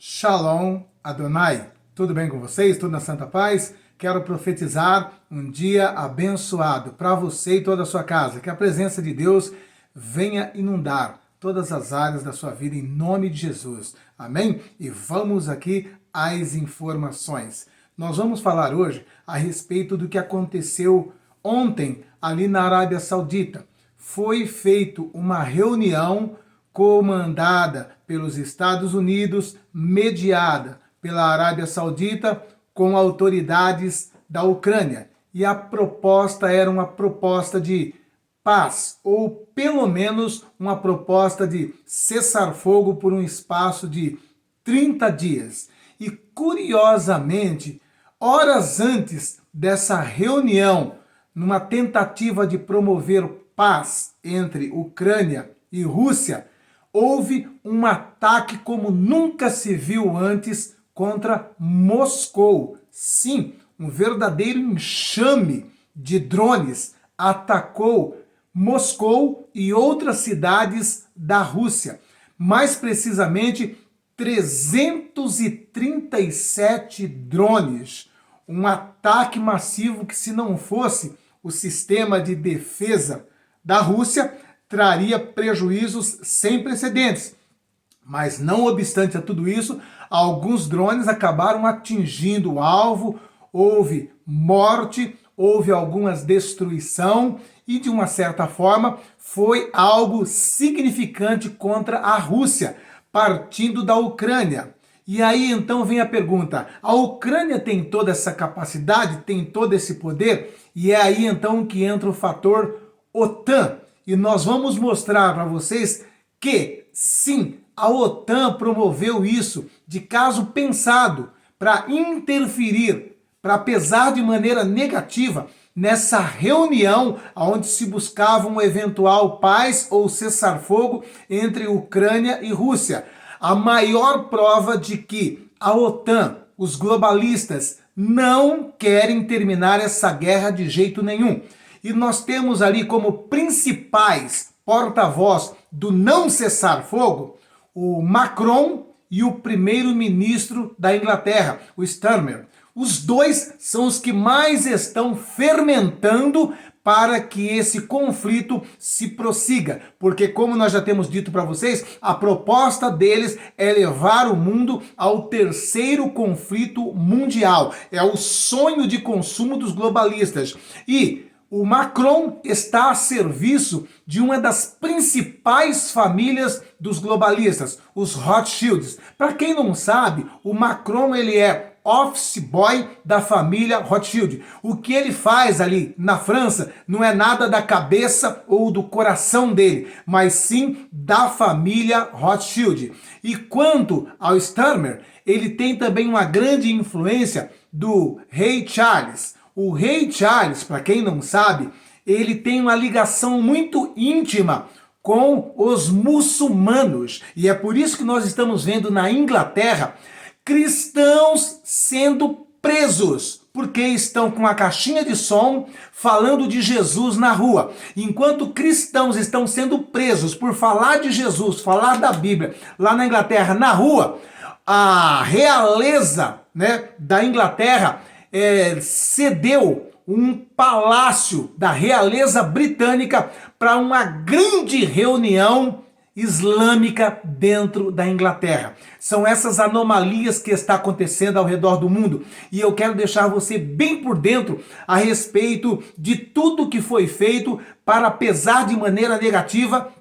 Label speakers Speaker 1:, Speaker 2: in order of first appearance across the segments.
Speaker 1: Shalom Adonai. Tudo bem com vocês? Tudo na Santa Paz? Quero profetizar um dia abençoado para você e toda a sua casa. Que a presença de Deus venha inundar todas as áreas da sua vida em nome de Jesus. Amém? E vamos aqui às informações. Nós vamos falar hoje a respeito do que aconteceu ontem ali na Arábia Saudita. Foi feita uma reunião comandada pelos Estados Unidos, mediada pela Arábia Saudita, com autoridades da Ucrânia. E a proposta era uma proposta de paz, ou pelo menos uma proposta de cessar-fogo por um espaço de 30 dias. E curiosamente, horas antes dessa reunião, numa tentativa de promover paz entre Ucrânia e Rússia, houve um ataque como nunca se viu antes contra Moscou. Sim, um verdadeiro enxame de drones atacou Moscou e outras cidades da Rússia. Mais precisamente, 337 drones. Um ataque massivo que, se não fosse o sistema de defesa da Rússia, traria prejuízos sem precedentes. Mas não obstante a tudo isso, alguns drones acabaram atingindo o alvo, houve morte, houve algumas destruição e, de uma certa forma, foi algo significante contra a Rússia, partindo da Ucrânia. E aí então vem a pergunta, a Ucrânia tem toda essa capacidade, tem todo esse poder? E é aí então que entra o fator OTAN. E nós vamos mostrar para vocês que, sim, a OTAN promoveu isso de caso pensado para interferir, para pesar de maneira negativa nessa reunião onde se buscava uma eventual paz ou cessar-fogo entre Ucrânia e Rússia. A maior prova de que a OTAN, os globalistas, não querem terminar essa guerra de jeito nenhum. E nós temos ali como principais porta-voz do não cessar-fogo o Macron e o primeiro-ministro da Inglaterra, o Starmer. Os dois são os que mais estão fermentando para que esse conflito se prossiga. Porque, como nós já temos dito para vocês, a proposta deles é levar o mundo ao terceiro conflito mundial. É o sonho de consumo dos globalistas. E o Macron está a serviço de uma das principais famílias dos globalistas, os Rothschilds. Para quem não sabe, o Macron ele é office boy da família Rothschild. O que ele faz ali na França não é nada da cabeça ou do coração dele, mas sim da família Rothschild. E quanto ao Starmer, ele tem também uma grande influência do rei Charles. O rei Charles, para quem não sabe, ele tem uma ligação muito íntima com os muçulmanos. E é por isso que nós estamos vendo na Inglaterra cristãos sendo presos, porque estão com a caixinha de som falando de Jesus na rua. Enquanto cristãos estão sendo presos por falar de Jesus, falar da Bíblia, lá na Inglaterra, na rua, a realeza, da Inglaterra cedeu um palácio da realeza britânica para uma grande reunião islâmica dentro da Inglaterra. São essas anomalias que está acontecendo ao redor do mundo e eu quero deixar você bem por dentro a respeito de tudo que foi feito para pesar de maneira negativa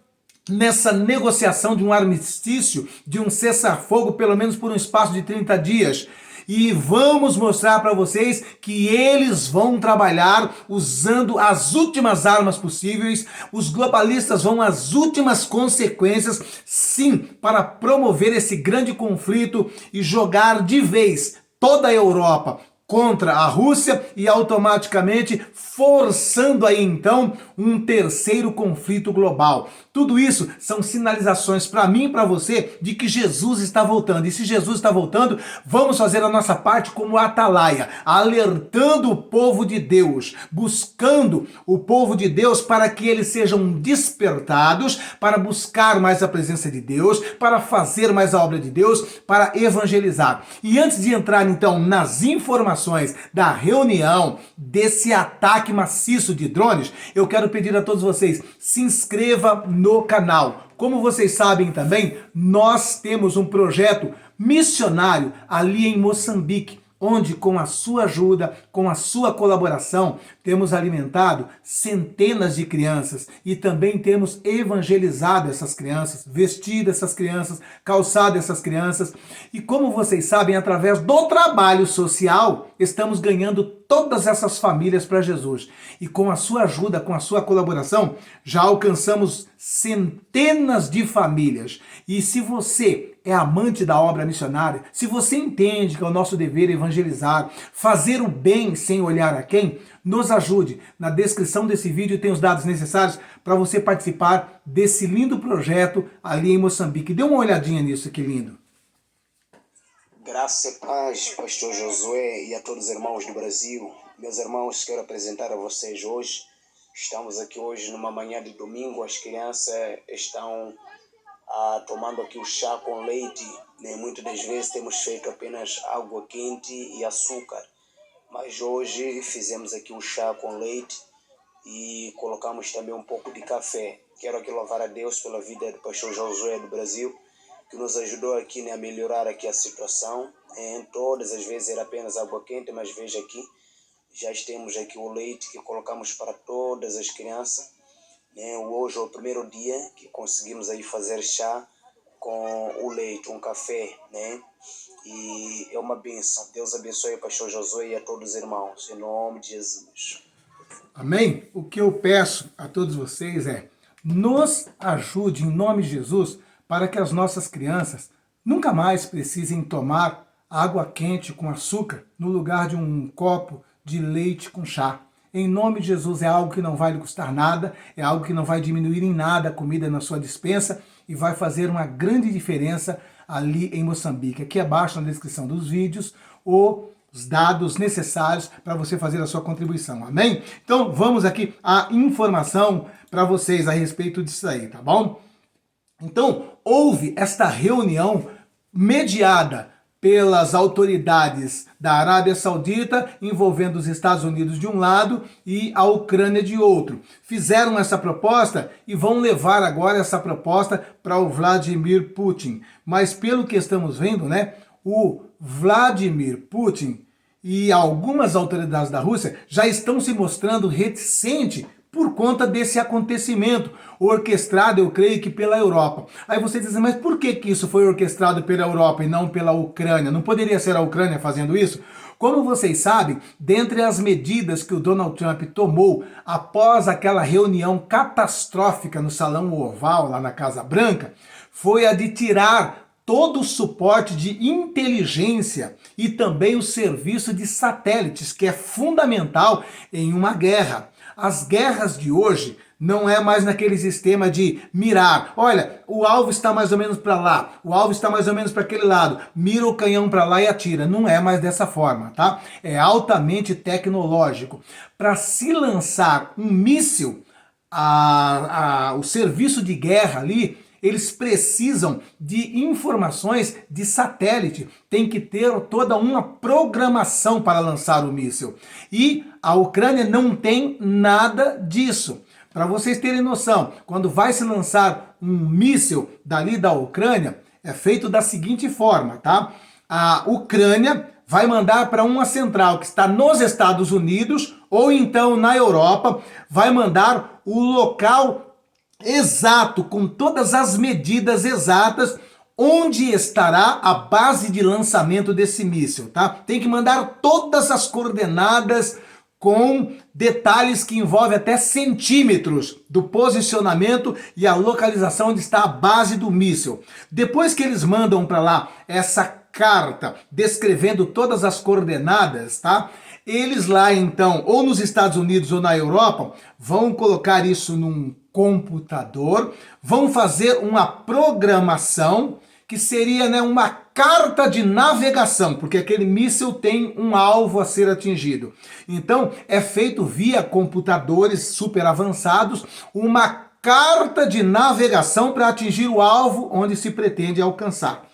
Speaker 1: nessa negociação de um armistício, de um cessar-fogo, pelo menos por um espaço de 30 dias. E vamos mostrar para vocês que eles vão trabalhar usando as últimas armas possíveis. Os globalistas vão às últimas consequências, sim, para promover esse grande conflito e jogar de vez toda a Europa, contra a Rússia e automaticamente forçando aí então um terceiro conflito global. Tudo isso são sinalizações para mim e para você de que Jesus está voltando. E se Jesus está voltando, vamos fazer a nossa parte como atalaia, alertando o povo de Deus, buscando o povo de Deus para que eles sejam despertados, para buscar mais a presença de Deus, para fazer mais a obra de Deus, para evangelizar. E antes de entrar então nas informações da reunião desse ataque maciço de drones, eu quero pedir a todos vocês, se inscreva no canal. Como vocês sabem também, nós temos um projeto missionário ali em Moçambique, onde com a sua ajuda, com a sua colaboração, temos alimentado centenas de crianças e também temos evangelizado essas crianças, vestido essas crianças, calçado essas crianças. E como vocês sabem, através do trabalho social, estamos ganhando todas essas famílias para Jesus. E com a sua ajuda, com a sua colaboração, já alcançamos centenas de famílias. E se você é amante da obra missionária, se você entende que é o nosso dever evangelizar, fazer o bem sem olhar a quem, nos ajude. Na descrição desse vídeo tem os dados necessários para você participar desse lindo projeto ali em Moçambique. Dê uma olhadinha nisso, que lindo.
Speaker 2: Graça e paz, pastor Josué e a todos os irmãos do Brasil. Meus irmãos, quero apresentar a vocês hoje. Estamos aqui hoje numa manhã de domingo, as crianças estão tomando aqui o chá com leite, né? Muitas das vezes temos feito apenas água quente e açúcar, mas hoje fizemos aqui o chá com leite e colocamos também um pouco de café. Quero aqui louvar a Deus pela vida do pastor Josué do Brasil, que nos ajudou aqui, né, a melhorar aqui a situação. Todas as vezes era apenas água quente, mas veja aqui, já temos aqui o leite que colocamos para todas as crianças. Hoje é o primeiro dia que conseguimos aí fazer chá com o leite, um café, né? E é uma bênção. Deus abençoe o pastor Josué e a todos os irmãos, em nome de Jesus.
Speaker 1: Amém? O que eu peço a todos vocês é, nos ajude em nome de Jesus para que as nossas crianças nunca mais precisem tomar água quente com açúcar no lugar de um copo de leite com chá. Em nome de Jesus, é algo que não vai lhe custar nada, é algo que não vai diminuir em nada a comida na sua despensa e vai fazer uma grande diferença ali em Moçambique. Aqui abaixo na descrição dos vídeos, os dados necessários para você fazer a sua contribuição, amém? Então vamos aqui à informação para vocês a respeito disso aí, tá bom? Então houve esta reunião mediada pelas autoridades da Arábia Saudita, envolvendo os Estados Unidos de um lado e a Ucrânia de outro. Fizeram essa proposta e vão levar agora essa proposta para o Vladimir Putin. Mas pelo que estamos vendo, né, o Vladimir Putin e algumas autoridades da Rússia já estão se mostrando reticentes por conta desse acontecimento, orquestrado, eu creio que pela Europa. Aí você diz, mas por que isso foi orquestrado pela Europa e não pela Ucrânia? Não poderia ser a Ucrânia fazendo isso? Como vocês sabem, dentre as medidas que o Donald Trump tomou após aquela reunião catastrófica no Salão Oval, lá na Casa Branca, foi a de tirar todo o suporte de inteligência e também o serviço de satélites, que é fundamental em uma guerra. As guerras de hoje não é mais naquele sistema de mirar. Olha, o alvo está mais ou menos para lá, o alvo está mais ou menos para aquele lado. Mira o canhão para lá e atira. Não é mais dessa forma, tá? É altamente tecnológico. Para se lançar um míssil, o serviço de guerra ali, eles precisam de informações de satélite, tem que ter toda uma programação para lançar o míssil. E a Ucrânia não tem nada disso. Para vocês terem noção, quando vai se lançar um míssil dali da Ucrânia, é feito da seguinte forma, tá? A Ucrânia vai mandar para uma central que está nos Estados Unidos ou então na Europa, vai mandar o local exato, com todas as medidas exatas, onde estará a base de lançamento desse míssil, tá? Tem que mandar todas as coordenadas com detalhes que envolvem até centímetros do posicionamento e a localização onde está a base do míssil. Depois que eles mandam para lá essa carta descrevendo todas as coordenadas, tá? Eles lá então, ou nos Estados Unidos ou na Europa, vão colocar isso num computador, vão fazer uma programação que seria, né, uma carta de navegação, porque aquele míssil tem um alvo a ser atingido. Então, é feito via computadores super avançados uma carta de navegação para atingir o alvo onde se pretende alcançar.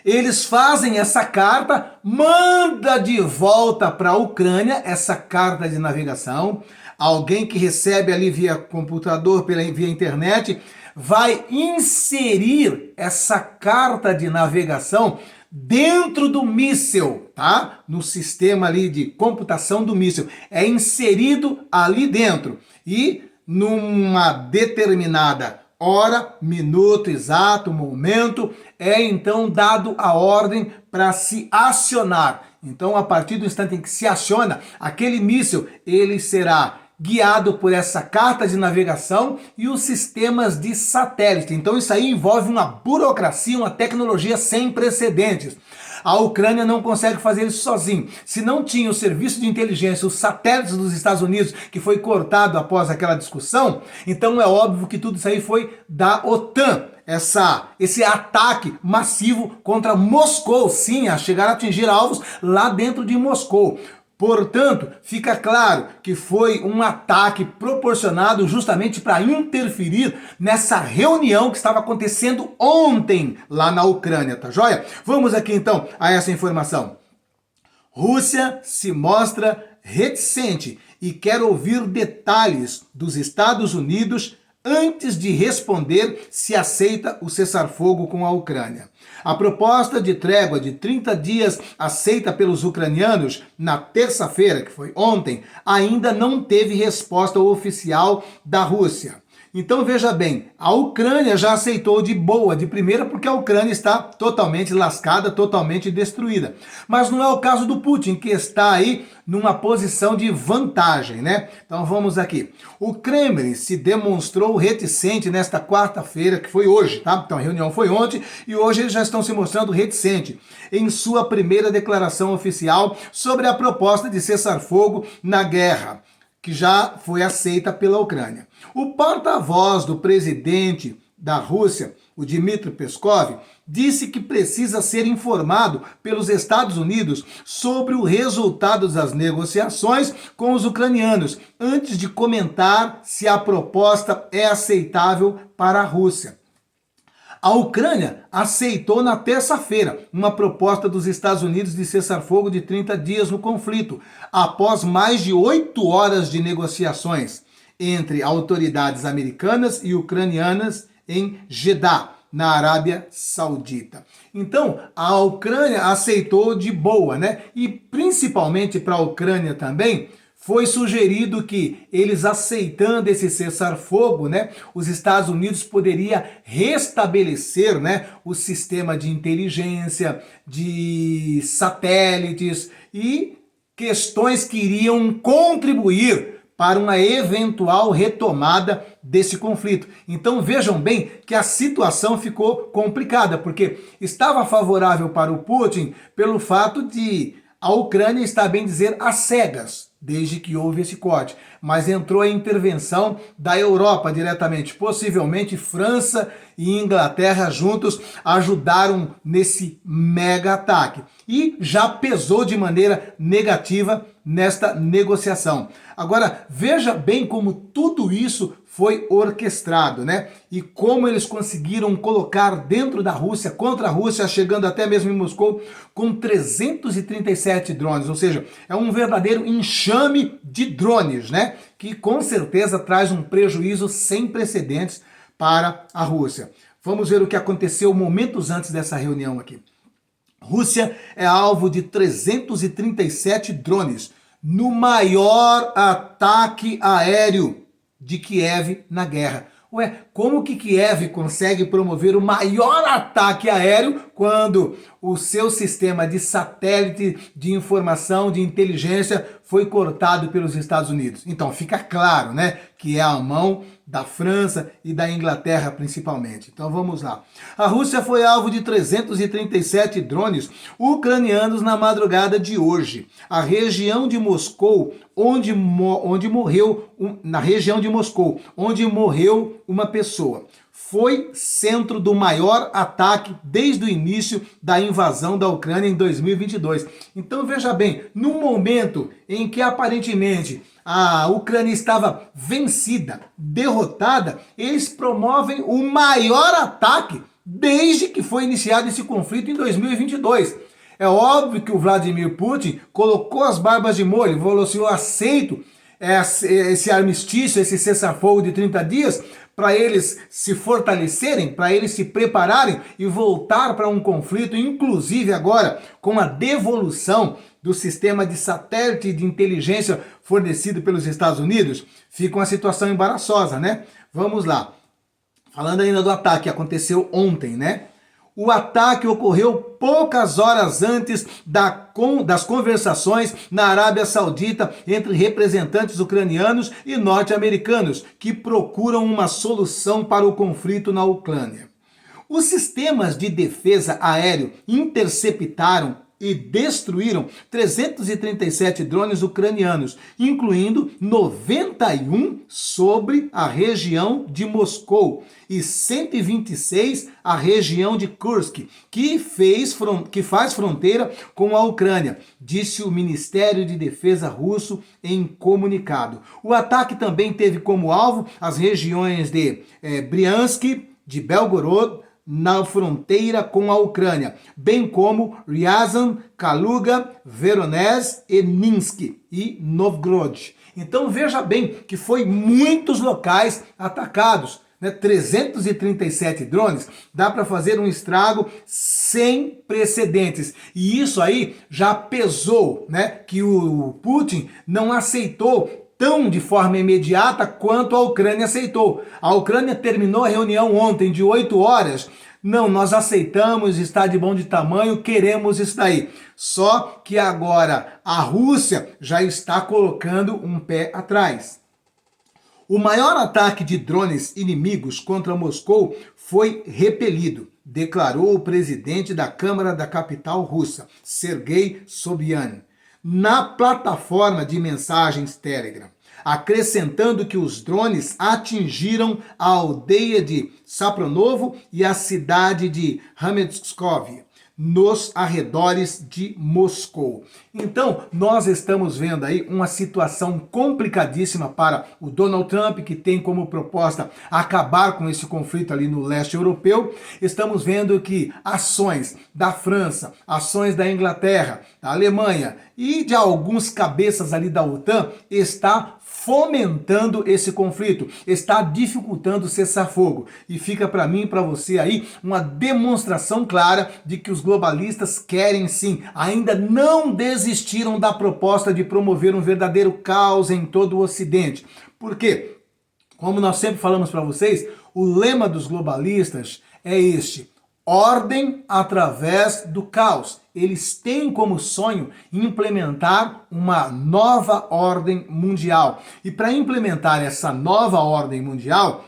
Speaker 1: Eles fazem essa carta, manda de volta para a Ucrânia essa carta de navegação. Alguém que recebe ali via computador, via internet, vai inserir essa carta de navegação dentro do míssil, tá? No sistema ali de computação do míssil. É inserido ali dentro. E numa determinada hora, minuto exato, momento, é então dado a ordem para se acionar. Então, a partir do instante em que se aciona, aquele míssil, ele será guiado por essa carta de navegação e os sistemas de satélite. Então isso aí envolve uma burocracia, uma tecnologia sem precedentes. A Ucrânia não consegue fazer isso sozinho. Se não tinha o serviço de inteligência, os satélites dos Estados Unidos, que foi cortado após aquela discussão, então é óbvio que tudo isso aí foi da OTAN. Esse ataque massivo contra Moscou, sim, a chegar a atingir alvos lá dentro de Moscou. Portanto, fica claro que foi um ataque proporcionado justamente para interferir nessa reunião que estava acontecendo ontem lá na Ucrânia, tá joia? Vamos aqui então a essa informação. Rússia se mostra reticente e quer ouvir detalhes dos Estados Unidos antes de responder se aceita o cessar-fogo com a Ucrânia. A proposta de trégua de 30 dias aceita pelos ucranianos na terça-feira, que foi ontem, ainda não teve resposta oficial da Rússia. Então veja bem, a Ucrânia já aceitou de boa, de primeira, porque a Ucrânia está totalmente lascada, totalmente destruída. Mas não é o caso do Putin, que está aí numa posição de vantagem, né? Então vamos aqui. O Kremlin se demonstrou reticente nesta quarta-feira, que foi hoje, tá? Então a reunião foi ontem e hoje eles já estão se mostrando reticentes em sua primeira declaração oficial sobre a proposta de cessar-fogo na guerra, que já foi aceita pela Ucrânia. O porta-voz do presidente da Rússia, o Dmitry Peskov, disse que precisa ser informado pelos Estados Unidos sobre o resultado das negociações com os ucranianos, antes de comentar se a proposta é aceitável para a Rússia. A Ucrânia aceitou na terça-feira uma proposta dos Estados Unidos de cessar-fogo de 30 dias no conflito, após mais de 8 horas de negociações entre autoridades americanas e ucranianas em Jeddah, na Arábia Saudita. Então, a Ucrânia aceitou de boa, né? E principalmente para a Ucrânia também, foi sugerido que eles aceitando esse cessar-fogo, né, os Estados Unidos poderia restabelecer, né, o sistema de inteligência, de satélites e questões que iriam contribuir para uma eventual retomada desse conflito. Então vejam bem que a situação ficou complicada, porque estava favorável para o Putin pelo fato de a Ucrânia estar, bem dizer, às cegas, desde que houve esse corte. Mas entrou a intervenção da Europa diretamente. Possivelmente França e Inglaterra juntos ajudaram nesse mega ataque. E já pesou de maneira negativa nesta negociação. Agora, veja bem como tudo isso foi orquestrado, né? E como eles conseguiram colocar dentro da Rússia, contra a Rússia, chegando até mesmo em Moscou, com 337 drones. Ou seja, é um verdadeiro enxame de drones, né? Que com certeza traz um prejuízo sem precedentes para a Rússia. Vamos ver o que aconteceu momentos antes dessa reunião aqui. Rússia é alvo de 337 drones no maior ataque aéreo de Kiev na guerra. Ué, Como que Kiev consegue promover o maior ataque aéreo quando o seu sistema de satélite, de informação, de inteligência foi cortado pelos Estados Unidos? Então fica claro, né, que é a mão da França e da Inglaterra principalmente. Então vamos lá. A Rússia foi alvo de 337 drones ucranianos na madrugada de hoje. A região de Moscou, onde morreu uma pessoa. Foi centro do maior ataque desde o início da invasão da Ucrânia em 2022. Então veja bem, no momento em que aparentemente a Ucrânia estava vencida, derrotada, eles promovem o maior ataque desde que foi iniciado esse conflito em 2022. É óbvio que o Vladimir Putin colocou as barbas de molho, falou assim: eu aceito esse armistício, esse cessar-fogo de 30 dias, para eles se fortalecerem, para eles se prepararem e voltar para um conflito, inclusive agora com a devolução do sistema de satélite de inteligência fornecido pelos Estados Unidos. Fica uma situação embaraçosa, né? Vamos lá. Falando ainda do ataque, aconteceu ontem, né? O ataque ocorreu poucas horas antes das conversações na Arábia Saudita entre representantes ucranianos e norte-americanos que procuram uma solução para o conflito na Ucrânia. Os sistemas de defesa aéreo interceptaram e destruíram 337 drones ucranianos, incluindo 91 sobre a região de Moscou e 126 a região de Kursk, que faz fronteira com a Ucrânia, disse o Ministério de Defesa russo em comunicado. O ataque também teve como alvo as regiões de Bryansk, de Belgorod, na fronteira com a Ucrânia, bem como Ryazan, Kaluga, Voronezh e Minsk e Novgorod. Então veja bem que foi muitos locais atacados, né? 337 drones, dá para fazer um estrago sem precedentes. E isso aí já pesou, né? Que o Putin não aceitou tão de forma imediata quanto a Ucrânia aceitou. A Ucrânia terminou a reunião ontem de 8 horas. Não, nós aceitamos, está de bom de tamanho, queremos isso daí. Só que agora a Rússia já está colocando um pé atrás. O maior ataque de drones inimigos contra Moscou foi repelido, declarou o presidente da Câmara da capital russa, Sergei Sobyanin, na plataforma de mensagens Telegram, acrescentando que os drones atingiram a aldeia de Sapronovo e a cidade de Rametskov, nos arredores de Moscou. Então, nós estamos vendo aí uma situação complicadíssima para o Donald Trump, que tem como proposta acabar com esse conflito ali no leste europeu. Estamos vendo que ações da França, ações da Inglaterra, da Alemanha e de alguns cabeças ali da OTAN está fomentando esse conflito, está dificultando o cessar-fogo. E fica para mim e para você aí uma demonstração clara de que os globalistas querem sim, ainda não desistiram da proposta de promover um verdadeiro caos em todo o Ocidente. Por quê? Como nós sempre falamos para vocês, o lema dos globalistas é este: ordem através do caos. Eles têm como sonho implementar uma nova ordem mundial. E para implementar essa nova ordem mundial,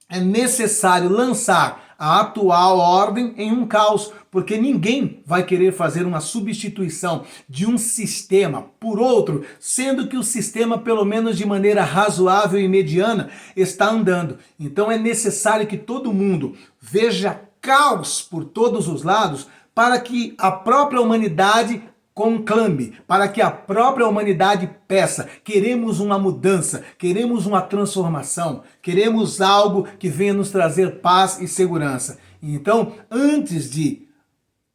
Speaker 1: é necessário lançar a atual ordem em um caos, porque ninguém vai querer fazer uma substituição de um sistema por outro, sendo que o sistema, pelo menos de maneira razoável e mediana, está andando. Então é necessário que todo mundo veja caos por todos os lados para que a própria humanidade conclame, para que a própria humanidade peça: queremos uma mudança, queremos uma transformação, queremos algo que venha nos trazer paz e segurança. Então, antes de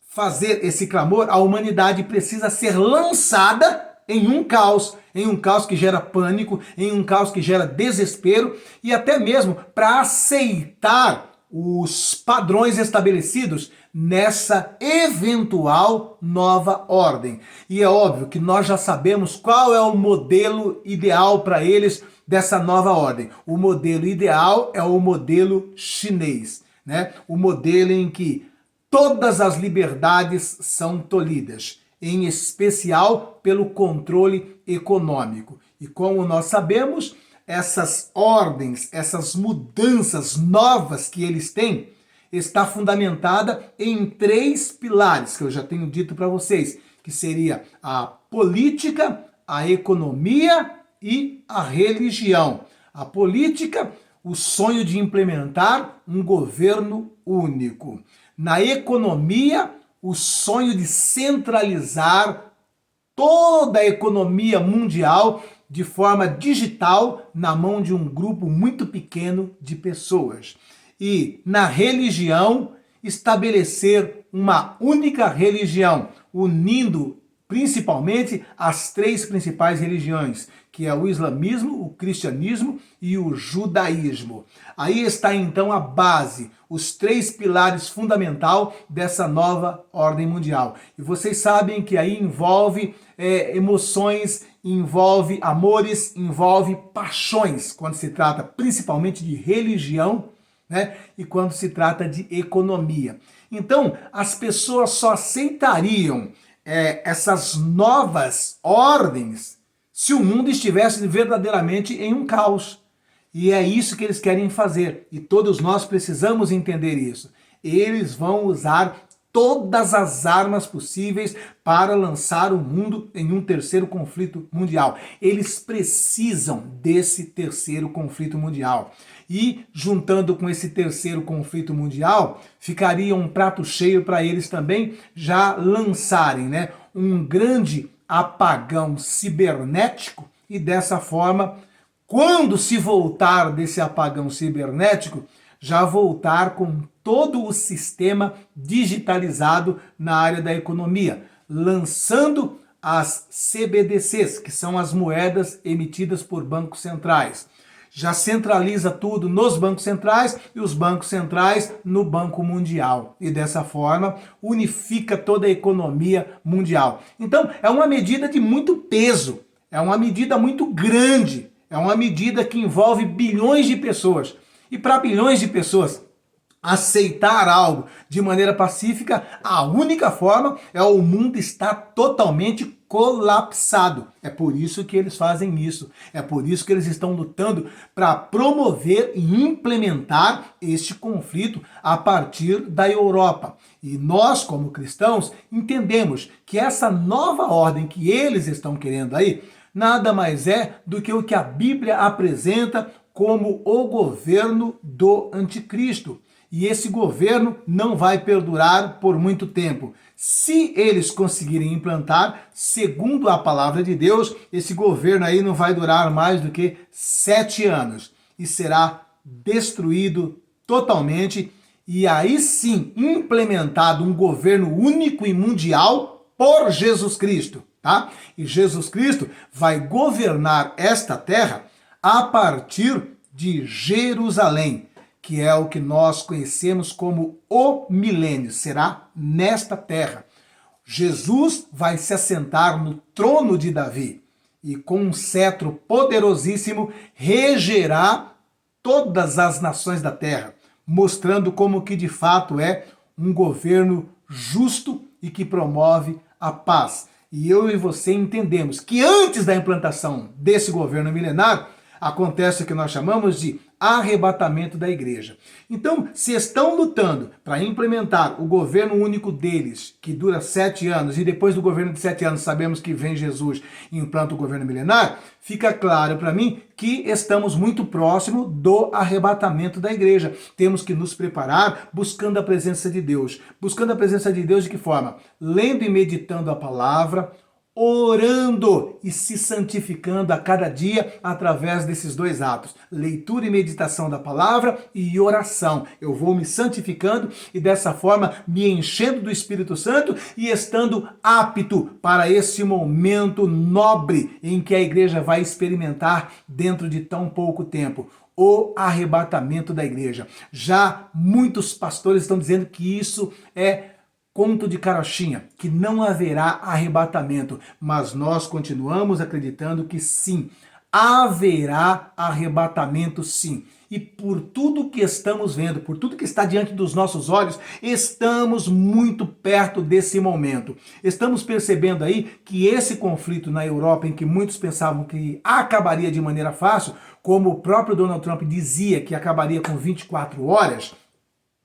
Speaker 1: fazer esse clamor, a humanidade precisa ser lançada em um caos que gera pânico, em um caos que gera desespero e até mesmo para aceitar os padrões estabelecidos nessa eventual nova ordem. E é óbvio que nós já sabemos qual é o modelo ideal para eles dessa nova ordem. O modelo ideal é o modelo chinês, né? O modelo em que todas as liberdades são tolhidas, em especial pelo controle econômico. E como nós sabemos, essas ordens, essas mudanças novas que eles têm, está fundamentada em 3 pilares, que eu já tenho dito para vocês, que seria a política, a economia e a religião. A política, o sonho de implementar um governo único. Na economia, o sonho de centralizar toda a economia mundial de forma digital na mão de um grupo muito pequeno de pessoas. E na religião, estabelecer uma única religião, unindo principalmente as 3 principais religiões, que é o islamismo, o cristianismo e o judaísmo. Aí está então a base, os 3 pilares fundamentais dessa nova ordem mundial. E vocês sabem que aí envolve emoções, envolve amores, envolve paixões, quando se trata principalmente de religião, né? E quando se trata de economia. Então, as pessoas só aceitariam essas novas ordens se o mundo estivesse verdadeiramente em um caos. E é isso que eles querem fazer. E todos nós precisamos entender isso. Eles vão usar todas as armas possíveis para lançar o mundo em um terceiro conflito mundial. Eles precisam desse terceiro conflito mundial. E, juntando com esse terceiro conflito mundial, ficaria um prato cheio para eles também já lançarem, né, um grande apagão cibernético e dessa forma, quando se voltar desse apagão cibernético, já voltar com todo o sistema digitalizado na área da economia, lançando as CBDCs, que são as moedas emitidas por bancos centrais. Já centraliza tudo nos bancos centrais e os bancos centrais no Banco Mundial. E dessa forma unifica toda a economia mundial. Então é uma medida de muito peso, é uma medida muito grande, é uma medida que envolve bilhões de pessoas. E para bilhões de pessoas aceitar algo de maneira pacífica, a única forma é o mundo estar totalmente colapsado. É por isso que eles fazem isso. É por isso que eles estão lutando para promover e implementar este conflito a partir da Europa. E nós, como cristãos, entendemos que essa nova ordem que eles estão querendo aí, nada mais é do que o que a Bíblia apresenta como o governo do anticristo. E esse governo não vai perdurar por muito tempo. Se eles conseguirem implantar, segundo a palavra de Deus, esse governo aí não vai durar mais do que 7 anos. E será destruído totalmente. E aí sim, implementado um governo único e mundial por Jesus Cristo. Tá? E Jesus Cristo vai governar esta terra a partir de Jerusalém, que é o que nós conhecemos como o milênio, será nesta terra. Jesus vai se assentar no trono de Davi e com um cetro poderosíssimo regerá todas as nações da terra, mostrando como que de fato é um governo justo e que promove a paz. E eu e você entendemos que antes da implantação desse governo milenar, acontece o que nós chamamos de arrebatamento da igreja. Então, se estão lutando para implementar o governo único deles, que dura 7 anos, e depois do governo de 7 anos sabemos que vem Jesus e implanta o governo milenar, fica claro para mim que estamos muito próximo do arrebatamento da igreja. Temos que nos preparar buscando a presença de Deus. Buscando a presença de Deus de que forma? Lendo e meditando a palavra, orando e se santificando a cada dia através desses 2 atos, leitura e meditação da palavra e oração. Eu vou me santificando e dessa forma me enchendo do Espírito Santo e estando apto para esse momento nobre em que a igreja vai experimentar dentro de tão pouco tempo. o arrebatamento da igreja. Já muitos pastores estão dizendo que isso é conto de carochinha, que não haverá arrebatamento, mas nós continuamos acreditando que sim, haverá arrebatamento sim. E por tudo que estamos vendo, por tudo que está diante dos nossos olhos, estamos muito perto desse momento. Estamos percebendo aí que esse conflito na Europa, em que muitos pensavam que acabaria de maneira fácil, como o próprio Donald Trump dizia que acabaria com 24 horas,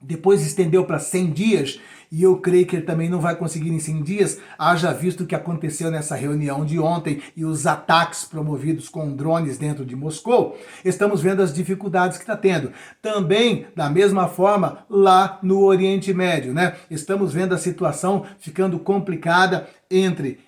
Speaker 1: depois estendeu para 100 dias, e eu creio que ele também não vai conseguir em 100 dias, haja visto o que aconteceu nessa reunião de ontem e os ataques promovidos com drones dentro de Moscou. Estamos vendo as dificuldades que está tendo. Também, da mesma forma, lá no Oriente Médio, né? Estamos vendo a situação ficando complicada entre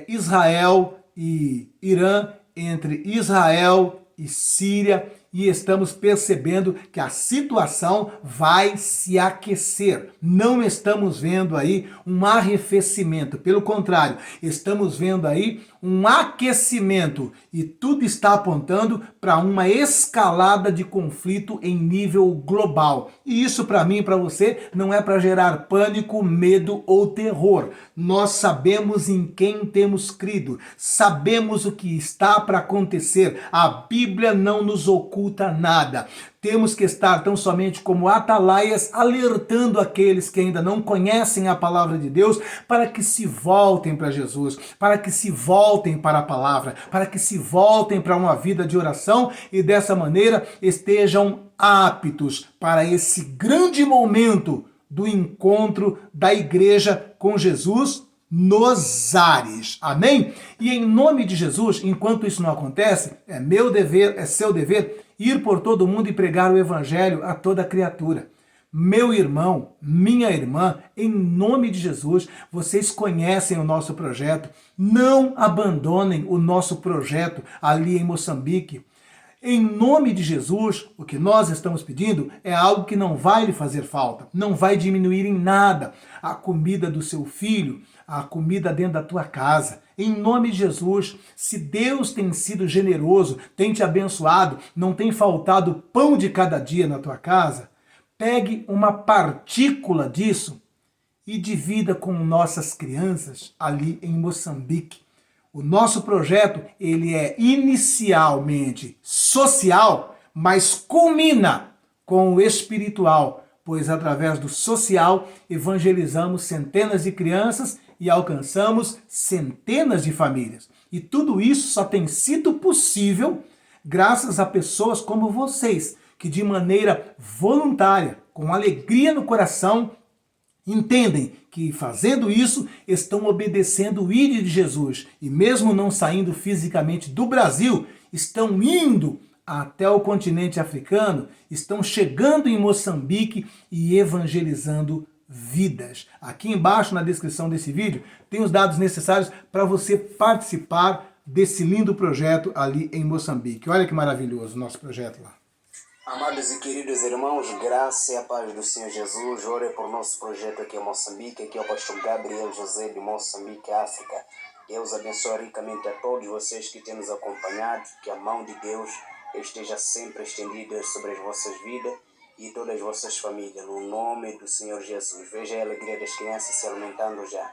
Speaker 1: Israel e Irã, entre Israel e Síria, e estamos percebendo que a situação vai se aquecer. Não estamos vendo aí um arrefecimento, pelo contrário, estamos vendo aí um aquecimento e tudo está apontando para uma escalada de conflito em nível global. E isso para mim e para você não é para gerar pânico, medo ou terror. Nós sabemos em quem temos crido, sabemos o que está para acontecer. A Bíblia não nos oculta nada. Temos que estar tão somente como atalaias, alertando aqueles que ainda não conhecem a palavra de Deus, para que se voltem para Jesus, para que se voltem para a palavra, para que se voltem para uma vida de oração e dessa maneira estejam aptos para esse grande momento do encontro da igreja com Jesus nos ares. Amém? E em nome de Jesus, enquanto isso não acontece, é meu dever, é seu dever, ir por todo mundo e pregar o evangelho a toda criatura. Meu irmão, minha irmã, em nome de Jesus, vocês conhecem o nosso projeto. Não abandonem o nosso projeto ali em Moçambique. Em nome de Jesus, o que nós estamos pedindo é algo que não vai lhe fazer falta, não vai diminuir em nada a comida do seu filho, a comida dentro da tua casa. Em nome de Jesus, se Deus tem sido generoso, tem te abençoado, não tem faltado pão de cada dia na tua casa, pegue uma partícula disso e divida com nossas crianças ali em Moçambique. O nosso projeto, ele é inicialmente social, mas culmina com o espiritual, pois através do social evangelizamos centenas de crianças e alcançamos centenas de famílias. E tudo isso só tem sido possível graças a pessoas como vocês, que de maneira voluntária, com alegria no coração, entendem que fazendo isso estão obedecendo o ídolo de Jesus e mesmo não saindo fisicamente do Brasil, estão indo até o continente africano, estão chegando em Moçambique e evangelizando vidas. Aqui embaixo na descrição desse vídeo tem os dados necessários para você participar desse lindo projeto ali em Moçambique. Olha que maravilhoso o nosso projeto lá.
Speaker 2: Amados e queridos irmãos, graça e a paz do Senhor Jesus. Ore por nosso projeto aqui em Moçambique. Aqui é o pastor Gabriel José de Moçambique, África. Deus abençoe ricamente a todos vocês que têm nos acompanhado. Que a mão de Deus esteja sempre estendida sobre as vossas vidas e todas as vossas famílias. No nome do Senhor Jesus. Veja a alegria das crianças se alimentando já.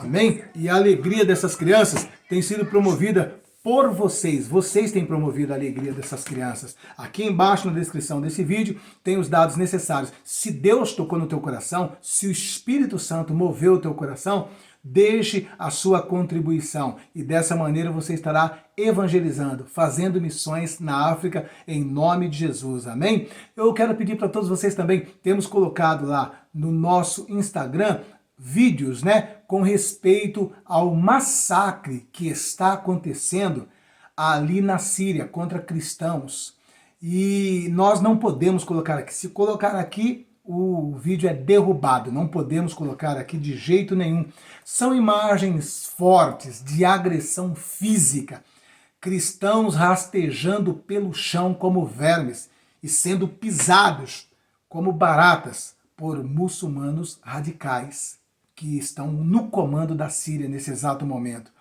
Speaker 1: Amém? E a alegria dessas crianças tem sido promovida por vocês. Vocês têm promovido a alegria dessas crianças. Aqui embaixo na descrição desse vídeo tem os dados necessários. Se Deus tocou no teu coração, se o Espírito Santo moveu o teu coração, deixe a sua contribuição e dessa maneira você estará evangelizando, fazendo missões na África em nome de Jesus. Amém? Eu quero pedir para todos vocês também, temos colocado lá no nosso Instagram vídeos, né, com respeito ao massacre que está acontecendo ali na Síria contra cristãos. E nós não podemos colocar aqui. Se colocar aqui, o vídeo é derrubado. Não podemos colocar aqui de jeito nenhum. São imagens fortes de agressão física. Cristãos rastejando pelo chão como vermes e sendo pisados como baratas por muçulmanos radicais que estão no comando da Síria nesse exato momento.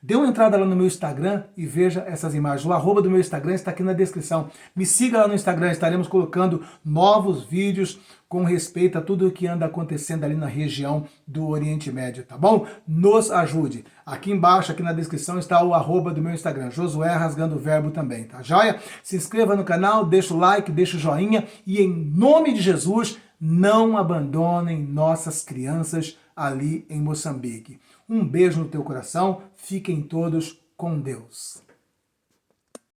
Speaker 1: Dê uma entrada lá no meu Instagram e veja essas imagens. O arroba do meu Instagram está aqui na descrição. Me siga lá no Instagram, estaremos colocando novos vídeos com respeito a tudo o que anda acontecendo ali na região do Oriente Médio, tá bom? Nos ajude. Aqui embaixo, aqui na descrição, está o arroba do meu Instagram, Josué Rasgando Verbo também, tá joia? Se inscreva no canal, deixa o like, deixa o joinha e em nome de Jesus, não abandonem nossas crianças ali em Moçambique. Um beijo no teu coração, fiquem todos com Deus.